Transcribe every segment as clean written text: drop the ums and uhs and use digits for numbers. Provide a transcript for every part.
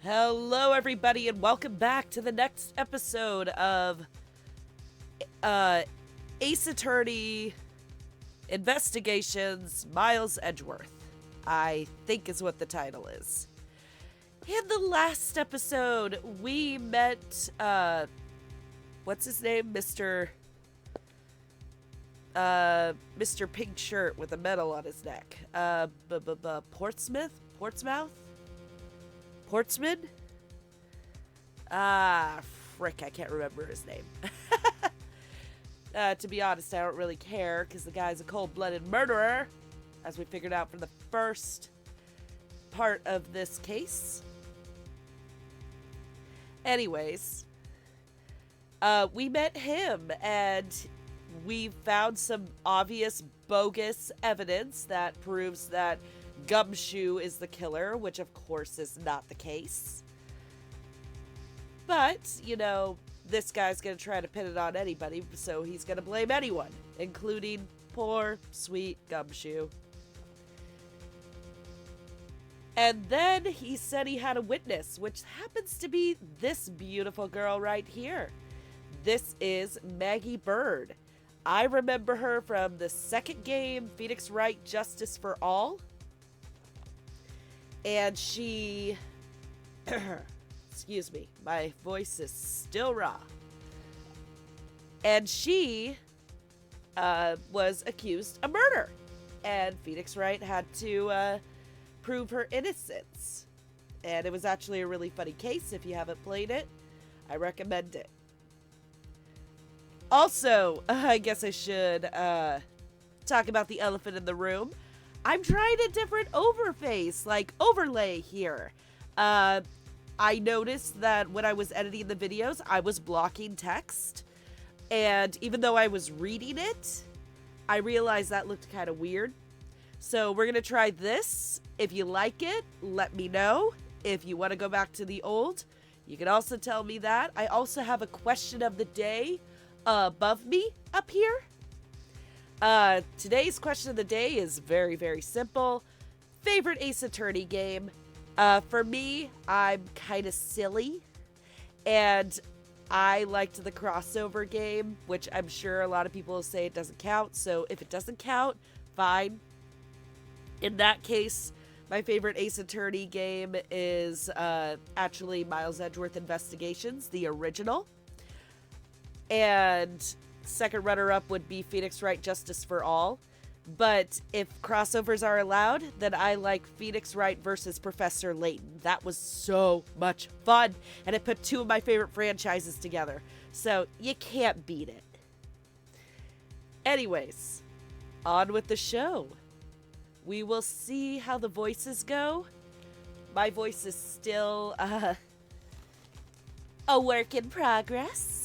Hello, everybody, and welcome back to the next episode of Ace Attorney Investigations Miles Edgeworth, I think is what the title is. In the last episode, we met, what's his name? Mr. Pink Shirt with a medal on his neck. Portsmouth? Portsman? Frick, I can't remember his name. To be honest, I don't really care, because the guy's a cold-blooded murderer, as we figured out from the first part of this case. Anyways, we met him, and we found some obvious bogus evidence that proves that Gumshoe is the killer, which of course is not the case. But, you know, this guy's gonna try to pin it on anybody, so he's gonna blame anyone, including poor, sweet Gumshoe. And then he said he had a witness, which happens to be this beautiful girl right here. This is Maggey Byrde. I remember her from the second game, Phoenix Wright Justice for All. And she, excuse me, my voice is still raw. And she was accused of murder. And Phoenix Wright had to prove her innocence. And it was actually a really funny case. If you haven't played it, I recommend it. Also, I guess I should talk about the elephant in the room. I'm trying a different overlay here. I noticed that when I was editing the videos, I was blocking text. And even though I was reading it, I realized that looked kind of weird. So we're going to try this. If you like it, let me know. If you want to go back to the old, you can also tell me that. I also have a question of the day above me up here. Today's question of the day is very, very simple. Favorite Ace Attorney game? For me, I'm kind of silly, and I liked the crossover game, which I'm sure a lot of people will say it doesn't count, so if it doesn't count, fine. In that case, my favorite Ace Attorney game is actually Miles Edgeworth Investigations, the original. And second runner-up would be Phoenix Wright Justice for All. But if crossovers are allowed, then I like Phoenix Wright versus Professor Layton. That was so much fun, and it put two of my favorite franchises together. So you can't beat it. Anyways, on with the show. We will see how the voices go. My voice is still a work in progress,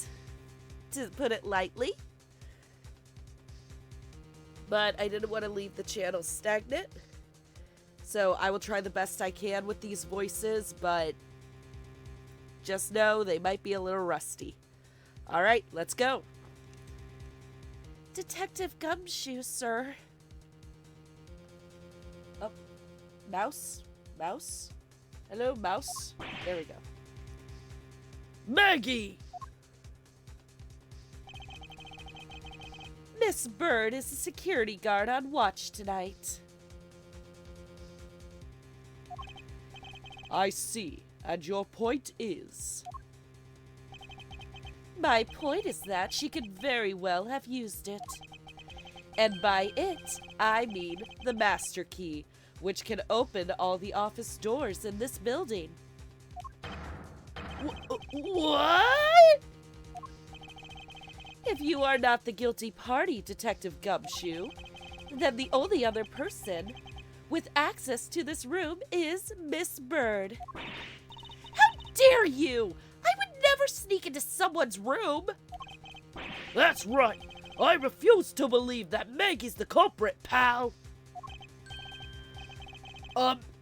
to put it lightly. But I didn't want to leave the channel stagnant. So I will try the best I can with these voices, but just know they might be a little rusty. Alright, let's go. Detective Gumshoe, sir. Oh, mouse? Mouse? Hello, mouse? There we go. Maggey! Miss Byrde is a security guard on watch tonight. I see. And your point is? My point is that she could very well have used it. And by it, I mean the master key, which can open all the office doors in this building. What? If you are not the guilty party, Detective Gumshoe, then the only other person with access to this room is Miss Byrde. How dare you! I would never sneak into someone's room! That's right! I refuse to believe that Maggie's the culprit, pal!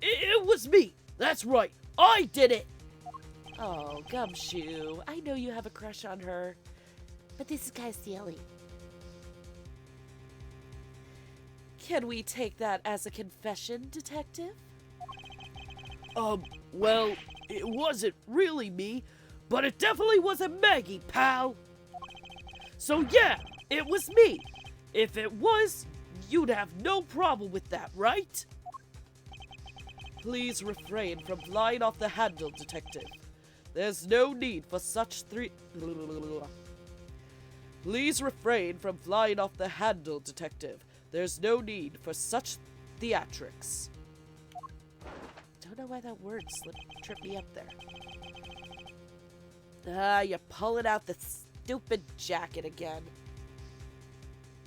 It was me! That's right! I did it! Oh, Gumshoe, I know you have a crush on her, but this is kind of silly. Can we take that as a confession, Detective? Well, it wasn't really me, but it definitely wasn't Maggey, pal. So yeah, it was me. If it was, you'd have no problem with that, right? Please refrain from flying off the handle, Detective. There's no need for such Please refrain from flying off the handle, Detective. There's no need for such theatrics. Don't know why that word tripped me up there. You're pulling out the stupid jacket again.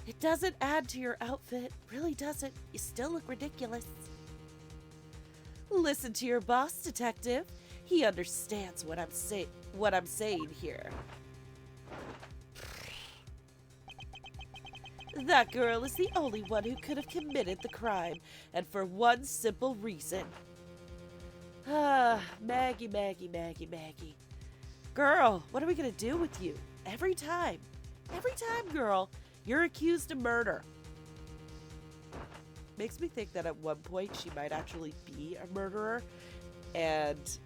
It doesn't add to your outfit. Really doesn't. You still look ridiculous. Listen to your boss, Detective. He understands what I'm saying here. That girl is the only one who could have committed the crime, and for one simple reason. Maggey, Maggey, Maggey, Maggey. Girl, what are we gonna do with you? Every time, girl, you're accused of murder. Makes me think that at one point she might actually be a murderer, and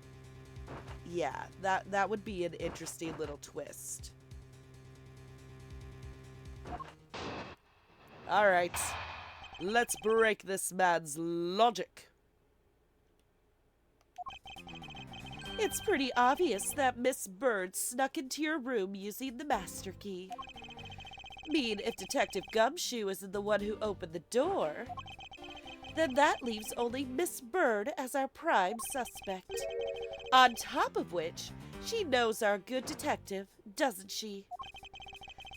yeah, that would be an interesting little twist. All right, let's break this man's logic. It's pretty obvious that Miss Byrde snuck into your room using the master key. If Detective Gumshoe isn't the one who opened the door, then that leaves only Miss Byrde as our prime suspect. On top of which, she knows our good detective, doesn't she?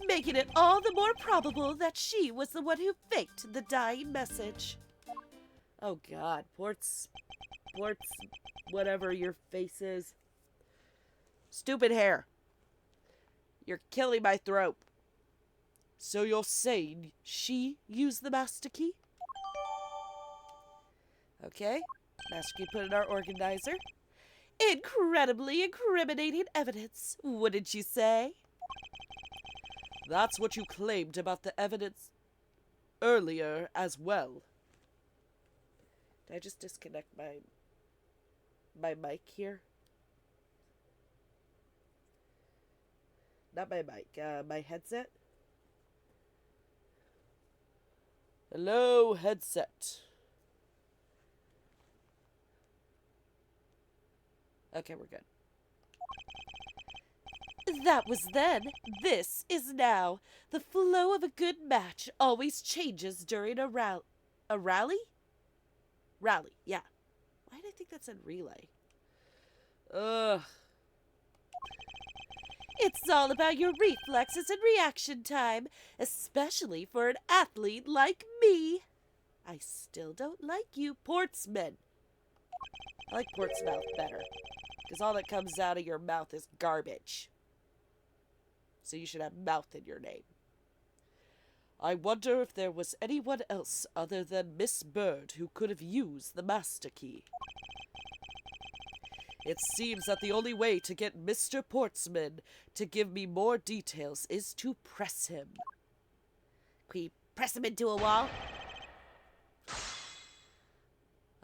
Making it all the more probable that she was the one who faked the dying message. Oh God, Ports, whatever your face is. Stupid hair. You're killing my throat. So you're saying she used the master key? Okay, master key put in our organizer. Incredibly incriminating evidence, wouldn't you say? That's what you claimed about the evidence earlier as well. Did I just disconnect my mic here? Not my mic, my headset? Hello, headset. Okay, we're good. That was then. This is now. The flow of a good match always changes during a rally? Rally, yeah. Why did I think that said relay? Ugh. It's all about your reflexes and reaction time, especially for an athlete like me. I still don't like you, Portsman. I like Portsmouth better, because all that comes out of your mouth is garbage. So you should have mouth in your name. I wonder if there was anyone else other than Miss Byrde who could have used the master key. It seems that the only way to get Mr. Portsman to give me more details is to press him. Can you press him into a wall?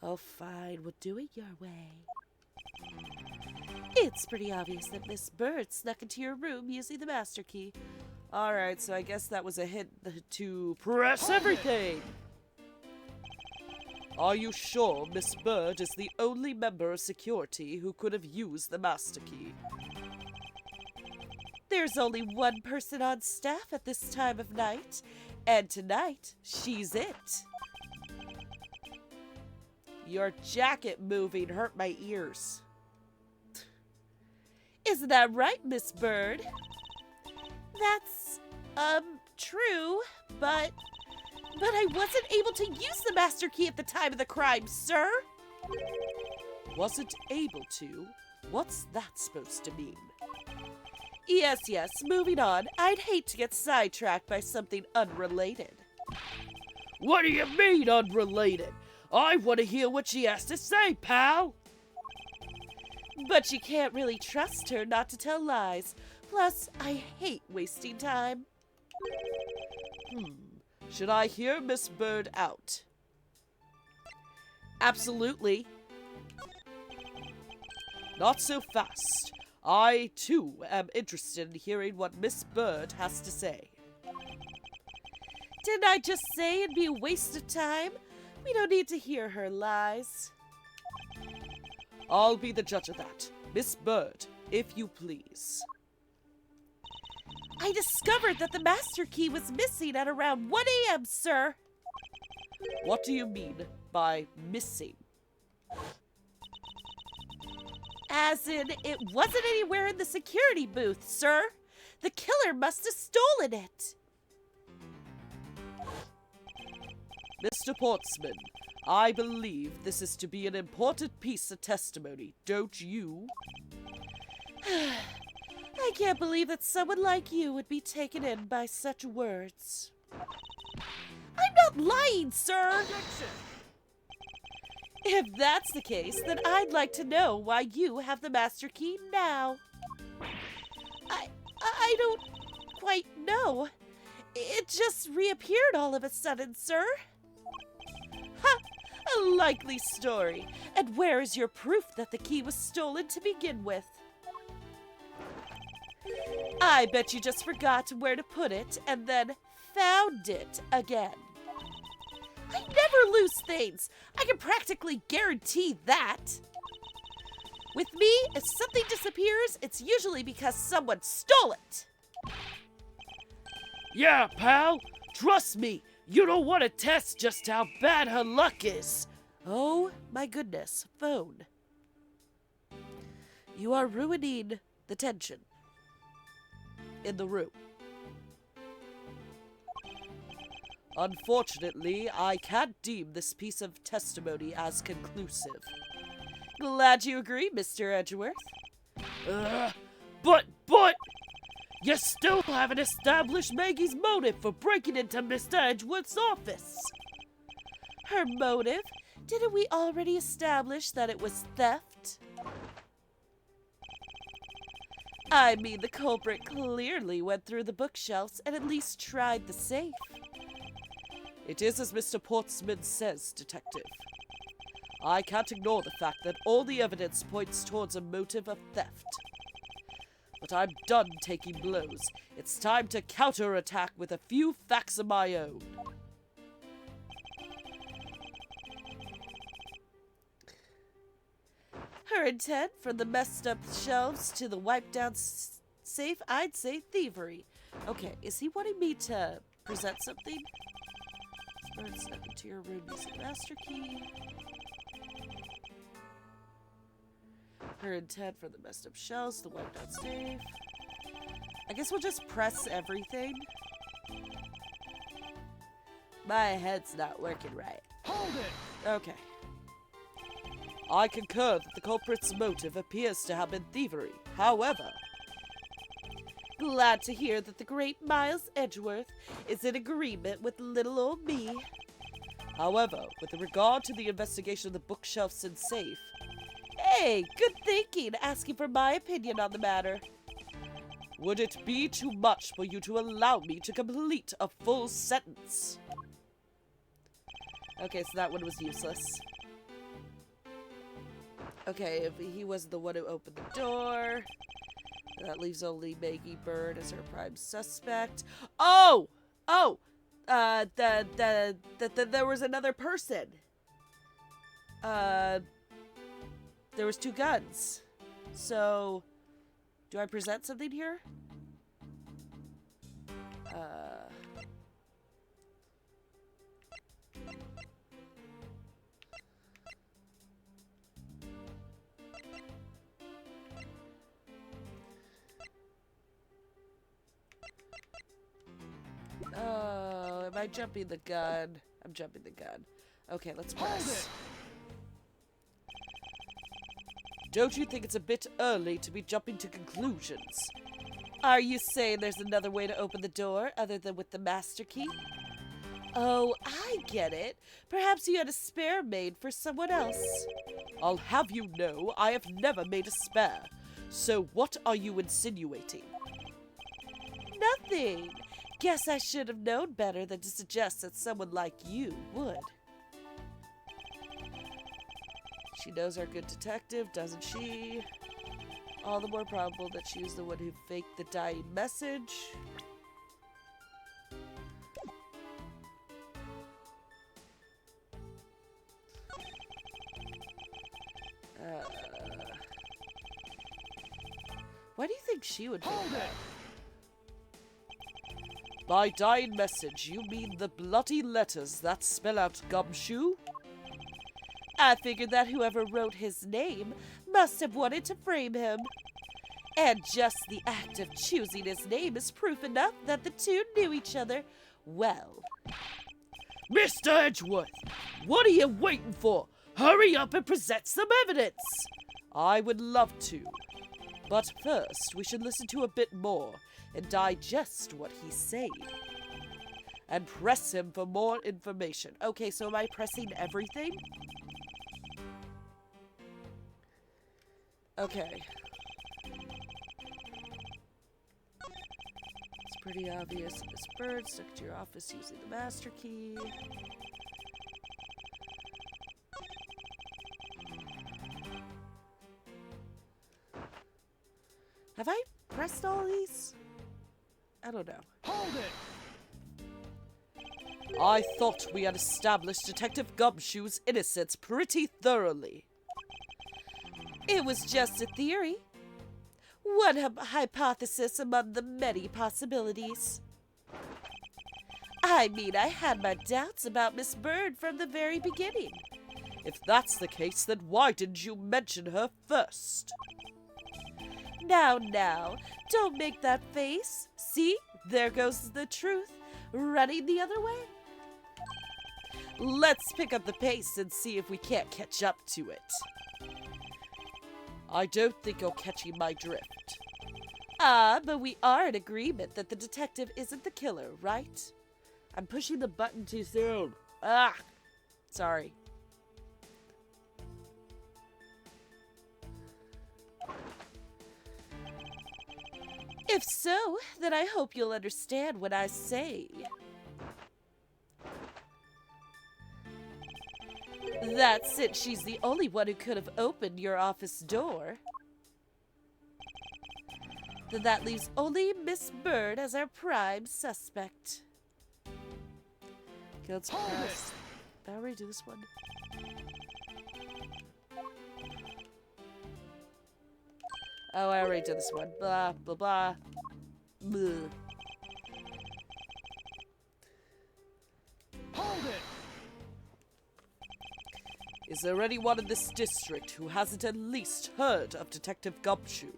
Oh, fine. We'll do it your way. It's pretty obvious that Miss Byrde snuck into your room using the master key. Alright, so I guess that was a hint to press everything! Are you sure Miss Byrde is the only member of security who could have used the master key? There's only one person on staff at this time of night, and tonight, she's it. Your jacket moving hurt my ears. Isn't that right, Miss Byrde? That's, true, but I wasn't able to use the master key at the time of the crime, sir. Wasn't able to? What's that supposed to mean? Yes, moving on. I'd hate to get sidetracked by something unrelated. What do you mean, unrelated? I want to hear what she has to say, pal. But you can't really trust her not to tell lies. Plus, I hate wasting time. Should I hear Miss Byrde out? Absolutely. Not so fast. I, too, am interested in hearing what Miss Byrde has to say. Didn't I just say it'd be a waste of time? We don't need to hear her lies. I'll be the judge of that. Miss Byrde, if you please. I discovered that the master key was missing at around 1 a.m., sir. What do you mean by missing? As in, it wasn't anywhere in the security booth, sir. The killer must have stolen it. Mr. Portsman, I believe this is to be an important piece of testimony, don't you? I can't believe that someone like you would be taken in by such words. I'm not lying, sir! Objection! If that's the case, then I'd like to know why you have the master key now. I don't quite know. It just reappeared all of a sudden, sir. Ha! A likely story. And where is your proof that the key was stolen to begin with? I bet you just forgot where to put it and then found it again. I never lose things. I can practically guarantee that. With me, if something disappears, it's usually because someone stole it. Yeah, pal. Trust me, you don't want to test just how bad her luck is. Oh, my goodness, phone. You are ruining the tension in the room. Unfortunately, I can't deem this piece of testimony as conclusive. Glad you agree, Mr. Edgeworth. But, you still haven't established Maggie's motive for breaking into Mr. Edgeworth's office. Her motive? Didn't we already establish that it was theft? I mean, the culprit clearly went through the bookshelves and at least tried the safe. It is as Mr. Portsman says, Detective. I can't ignore the fact that all the evidence points towards a motive of theft. But I'm done taking blows. It's time to counterattack with a few facts of my own. Her intent, from the messed up shelves to the wiped down safe, I'd say thievery. Okay, is he wanting me to present something? Step into your room using master key. Her intent for the messed up shells, the wiped out safe. I guess we'll just press everything. My head's not working right. Hold it! Okay. I concur that the culprit's motive appears to have been thievery. However, glad to hear that the great Miles Edgeworth is in agreement with little old me. However, with regard to the investigation of the bookshelves and safe... Hey, good thinking, asking for my opinion on the matter. Would it be too much for you to allow me to complete a full sentence? Okay, so that one was useless. Okay, if he wasn't the one who opened the door, that leaves only Maggey Byrde as her prime suspect. Oh! Oh! There was another person. There was 2 guns. So, do I present something here? Oh, am I jumping the gun? I'm jumping the gun. Okay, let's press. Don't you think it's a bit early to be jumping to conclusions? Are you saying there's another way to open the door other than with the master key? Oh, I get it. Perhaps you had a spare made for someone else. I'll have you know I have never made a spare. So what are you insinuating? Nothing. Guess I should have known better than to suggest that someone like you would. She knows our good detective, doesn't she? All the more probable that she was the one who faked the dying message. Why do you think she would fake that? By dying message, you mean the bloody letters that spell out gumshoe? I figured that whoever wrote his name must have wanted to frame him. And just the act of choosing his name is proof enough that the two knew each other well. Mr. Edgeworth, what are you waiting for? Hurry up and present some evidence! I would love to. But first, we should listen to a bit more and digest what he's saying. And press him for more information. Okay, so am I pressing everything? Okay. It's pretty obvious that Miss Byrde stuck to your office using the master key. Have I pressed all these? I don't know. Hold it! I thought we had established Detective Gumshoe's innocence pretty thoroughly. It was just a theory. One hypothesis among the many possibilities. I mean, I had my doubts about Miss Byrde from the very beginning. If that's the case, then why didn't you mention her first? Now, don't make that face. See, there goes the truth, running the other way. Let's pick up the pace and see if we can't catch up to it. I don't think you're catching my drift. But we are in agreement that the detective isn't the killer, right? I'm pushing the button too soon. Sorry. If so, then I hope you'll understand what I say. That since she's the only one who could have opened your office door, then that leaves only Miss Byrde as our prime suspect. Okay, let's press. Did I already do this one? Oh, I already did this one. Blah, blah, blah. Bleh. Hold it! Is there anyone in this district who hasn't at least heard of Detective Gumshoe?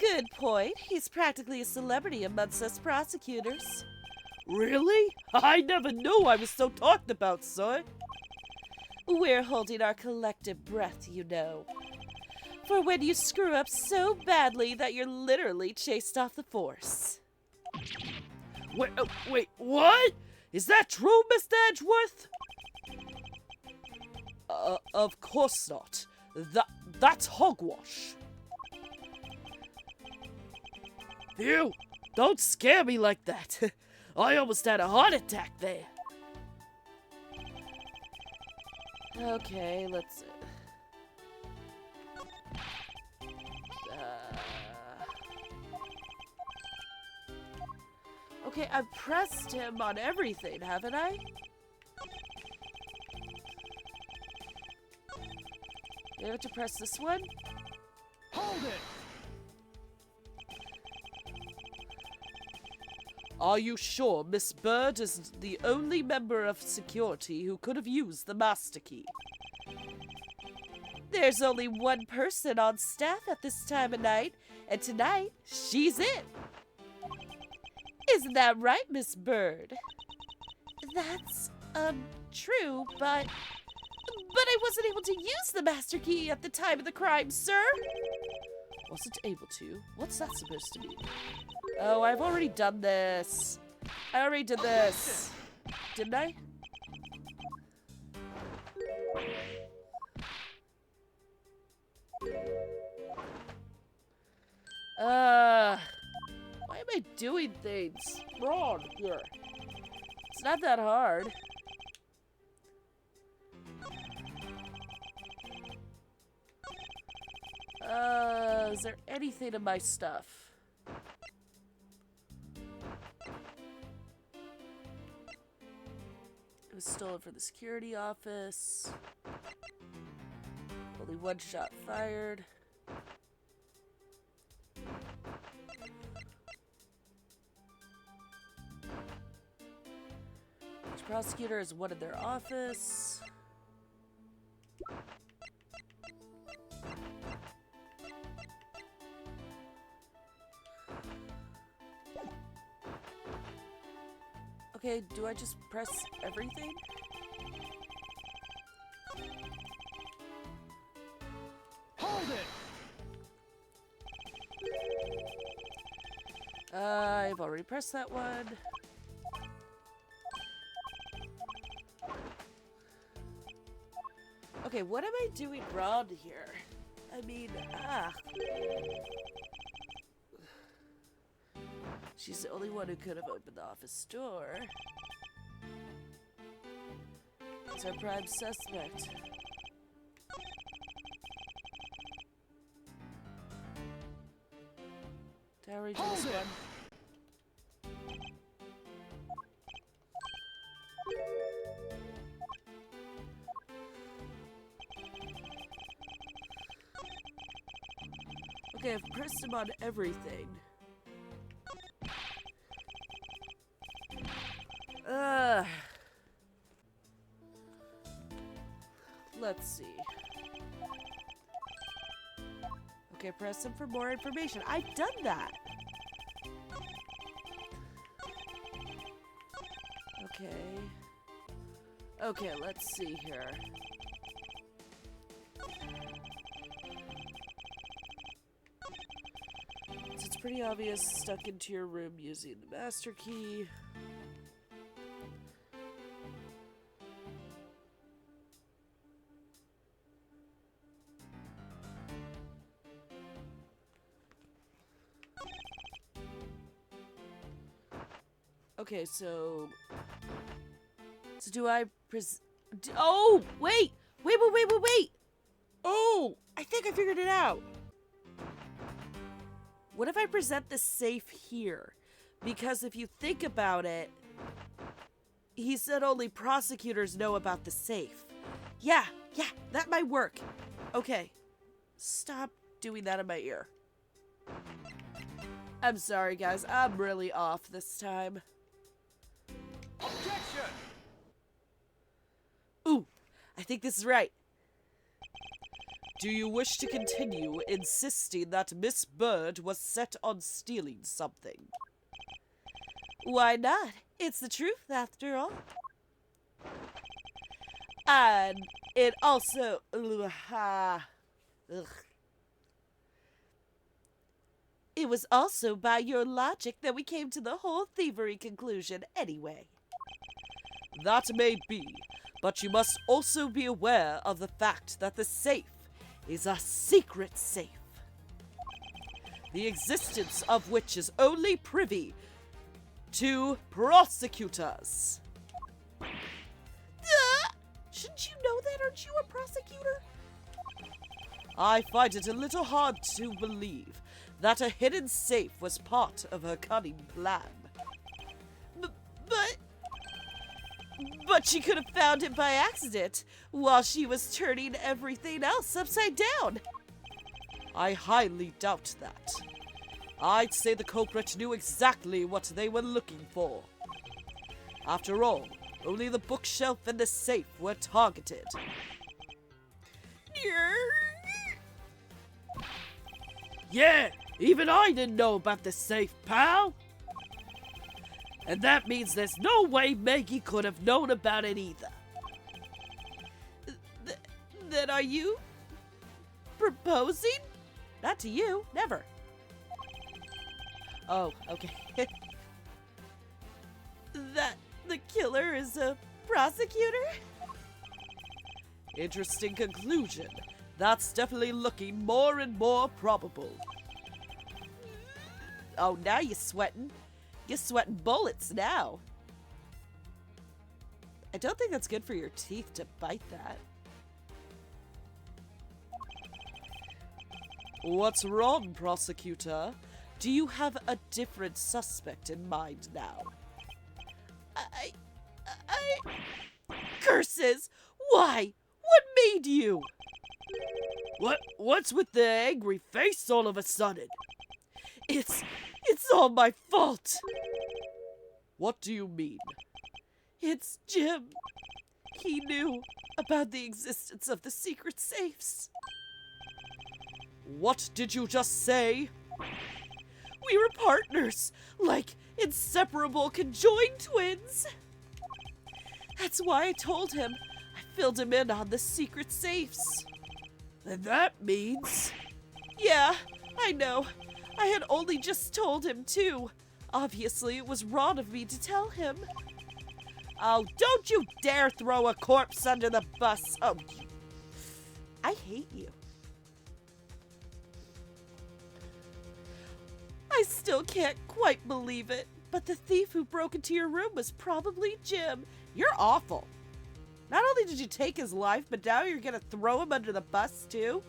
Good point. He's practically a celebrity amongst us prosecutors. Really? I never knew I was so talked about, sir. We're holding our collective breath, you know. For when you screw up so badly that you're literally chased off the force. Wait, what? Is that true, Mr. Edgeworth? Of course not. That's hogwash. Phew, don't scare me like that. I almost had a heart attack there. Okay, let's... Okay, I've pressed him on everything, haven't I? You have to press this one? Hold it! Are you sure Miss Byrde is the only member of security who could have used the master key? There's only one person on staff at this time of night, and tonight, she's it. Isn't that right, Miss Byrde? That's, true, but I wasn't able to use the master key at the time of the crime, sir. Wasn't able to? What's that supposed to mean? Oh, I've already done this. I already did this. Didn't I? Why am I doing things wrong here? It's not that hard. Is there anything in my stuff? It was stolen from the security office. Only one shot fired. Each prosecutor has one in their office. Okay, do I just press everything? Hold it! I've already pressed that one. Okay, what am I doing wrong here? I mean, she's the only one who could have opened the office door. It's our prime suspect. Tower to this one. Okay, I've pressed him on everything. Let's see. Okay, press him for more information. I've done that. Okay. Okay, let's see here. So it's pretty obvious, stuck into your room using the master key. Okay, so do I oh, wait! Oh, I think I figured it out. What if I present the safe here? Because if you think about it, he said only prosecutors know about the safe. Yeah, that might work. Okay, stop doing that in my ear. I'm sorry, guys. I'm really off this time. Objection! Ooh, I think this is right. Do you wish to continue insisting that Miss Byrde was set on stealing something? Why not? It's the truth, after all. And it also... It was also by your logic that we came to the whole thievery conclusion anyway. That may be, but you must also be aware of the fact that the safe is a secret safe, the existence of which is only privy to prosecutors. Shouldn't you know that? Aren't you a prosecutor? I find it a little hard to believe that a hidden safe was part of her cunning plan. But she could have found it by accident while she was turning everything else upside down. I highly doubt that. I'd say the culprit knew exactly what they were looking for. After all, only the bookshelf and the safe were targeted. Yeah, even I didn't know about the safe, pal. And that means there's no way Maggey could have known about it either. Then are you proposing? Not to you, never. Oh, okay. That the killer is a prosecutor? Interesting conclusion. That's definitely looking more and more probable. Oh, now you're sweating. You're sweating bullets now. I don't think that's good for your teeth to bite that. What's wrong, prosecutor? Do you have a different suspect in mind now? I... Curses! Why? What made you? What's with the angry face all of a sudden? It's all my fault. What do you mean? It's Jim. He knew about the existence of the secret safes. What did you just say? We were partners, like inseparable conjoined twins. That's why I told him. I filled him in on the secret safes. And that means... Yeah, I know. I had only just told him, too. Obviously, it was wrong of me to tell him. Oh, don't you dare throw a corpse under the bus. Oh, I hate you. I still can't quite believe it, but the thief who broke into your room was probably Jim. You're awful. Not only did you take his life, but now you're gonna throw him under the bus, too?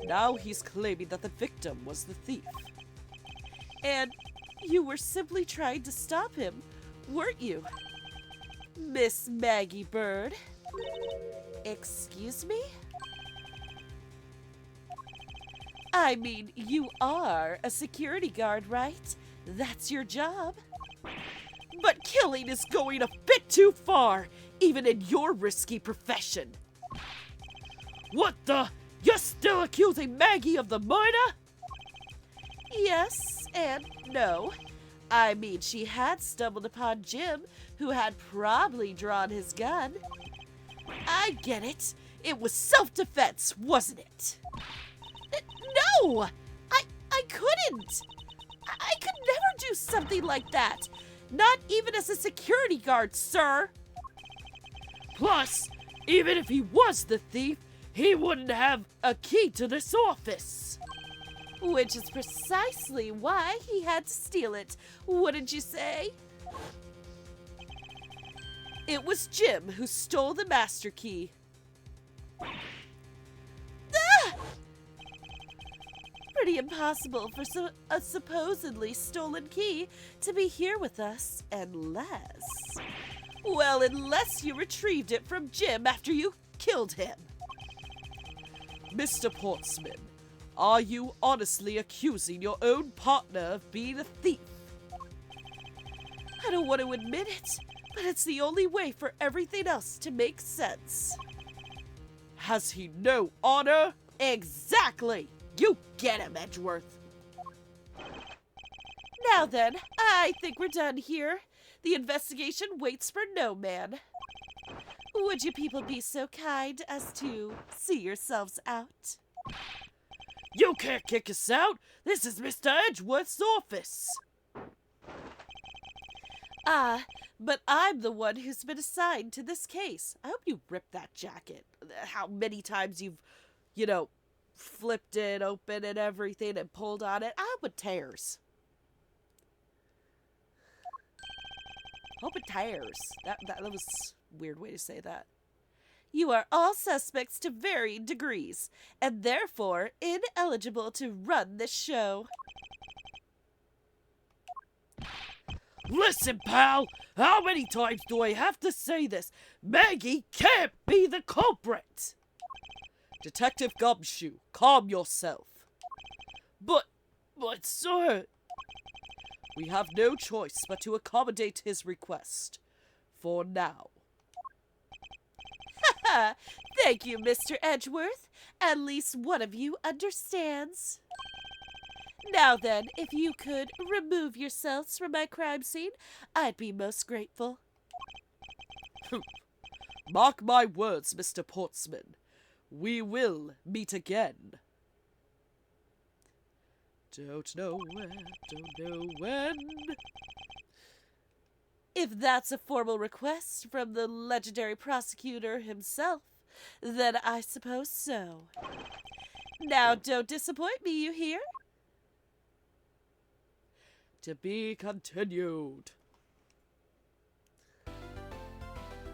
Now he's claiming that the victim was the thief. And you were simply trying to stop him, weren't you? Miss Maggey Byrde? Excuse me? I mean, you are a security guard, right? That's your job. But killing is going a bit too far, even in your risky profession. What the? You're still accusing Maggey of the murder? Yes and no. I mean, she had stumbled upon Jim, who had probably drawn his gun. I get it. It was self-defense, wasn't it? No! I couldn't! I could never do something like that! Not even as a security guard, sir! Plus, even if he was the thief, he wouldn't have a key to this office. Which is precisely why he had to steal it, wouldn't you say? It was Jim who stole the master key. Ah! Pretty impossible for a supposedly stolen key to be here with us, unless... Well, unless you retrieved it from Jim after you killed him. Mr. Portsman, are you honestly accusing your own partner of being a thief? I don't want to admit it, but it's the only way for everything else to make sense. Has he no honor? Exactly! You get him, Edgeworth. Now then, I think we're done here. The investigation waits for no man. Would you people be so kind as to see yourselves out? You can't kick us out. This is Mr. Edgeworth's office. Ah, but I'm the one who's been assigned to this case. I hope you ripped that jacket. How many times you've, flipped it open and everything and pulled on it. I hope it tears. Hope it tears. That was a weird way to say that. You are all suspects to varying degrees, and therefore ineligible to run this show. Listen, pal, how many times do I have to say this? Maggey can't be the culprit! Detective Gumshoe, calm yourself. But, sir... We have no choice but to accommodate his request. For now. Ha! Thank you, Mr. Edgeworth. At least one of you understands. Now then, if you could remove yourselves from my crime scene, I'd be most grateful. Mark my words, Mr. Portsman. We will meet again. Don't know where, don't know when. If that's a formal request from the legendary prosecutor himself, then I suppose so. Now, don't disappoint me, you hear? To be continued.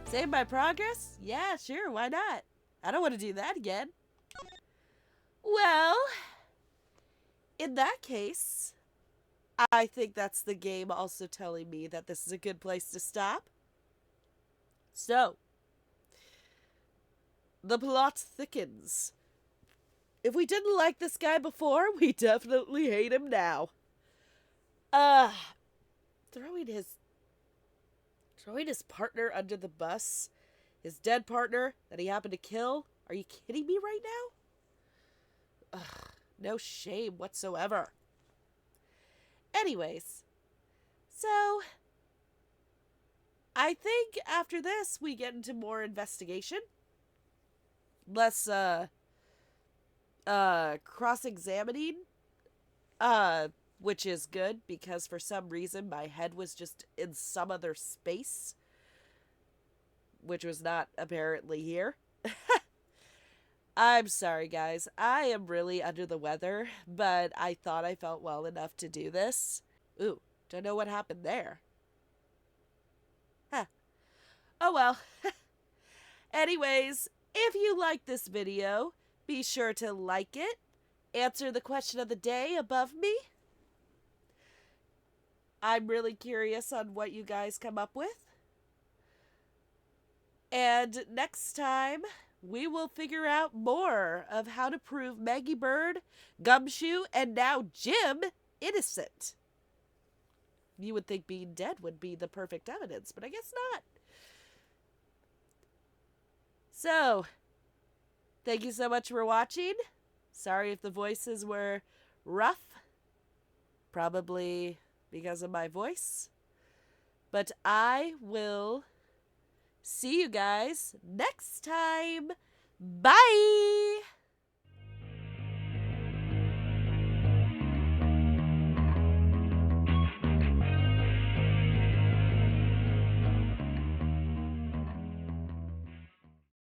Save my progress? Yeah, sure, why not? I don't want to do that again. Well, in that case, I think that's the game also telling me that this is a good place to stop. So, the plot thickens. If we didn't like this guy before, we definitely hate him now. Throwing his partner under the bus, his dead partner that he happened to kill. Are you kidding me right now? Ugh, no shame whatsoever. Anyways, so I think after this we get into more investigation. Less cross-examining, which is good because for some reason my head was just in some other space, which was not apparently here. I'm sorry, guys. I am really under the weather, but I thought I felt well enough to do this. Ooh, don't know what happened there. Huh. Oh well. Anyways, if you like this video, be sure to like it, answer the question of the day above me. I'm really curious on what you guys come up with. And next time, we will figure out more of how to prove Maggey, Byrde, Gumshoe, and now Jim innocent. You would think being dead would be the perfect evidence, but I guess not. So, thank you so much for watching. Sorry if the voices were rough. Probably because of my voice. But I will see you guys next time. Bye!